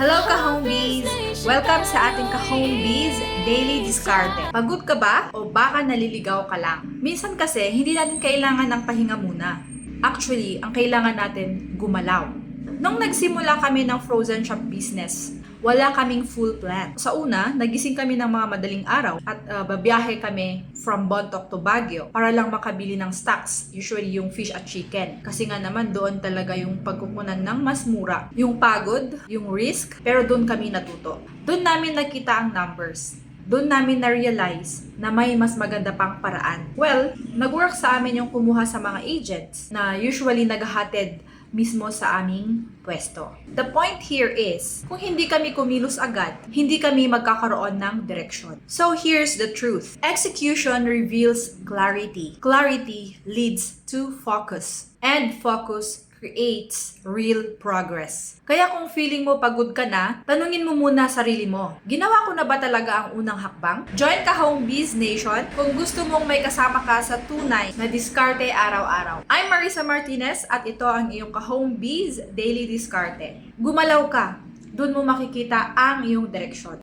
Hello ka-homebees! Welcome sa ating ka-homebees Daily Discarte. Pagod ka ba o baka naliligaw ka lang? Minsan kasi hindi natin kailangan ng pahinga muna. Actually, ang kailangan natin gumalaw. Nung nagsimula kami ng frozen shop business, wala kaming full plan. Sa una, nagising kami ng mga madaling araw at babiyahe kami from Bontoc to Baguio para lang makabili ng stocks, usually yung fish at chicken. Kasi nga naman doon talaga yung pagkukunan ng mas mura. Yung pagod, yung risk, pero doon kami natuto. Doon namin nakita ang numbers. Doon namin na-realize na may mas maganda pang paraan. Well, nag-work sa amin yung kumuha sa mga agents na usually naghahatid mismo sa aming pwesto. The point here is, kung hindi kami kumilos agad, hindi kami magkakaroon ng direksyon. So here's the truth. Execution reveals clarity. Clarity leads to focus. And focus creates real progress. Kaya kung feeling mo pagod ka na, tanungin mo muna sarili mo, ginawa ko na ba talaga ang unang hakbang? Join ka Homebees Nation kung gusto mong may kasama ka sa tunay na diskarte araw-araw. I'm Marisa Martinez at ito ang iyong ka-Homebees Daily Discarte. Gumalaw ka, doon mo makikita ang iyong direksyon.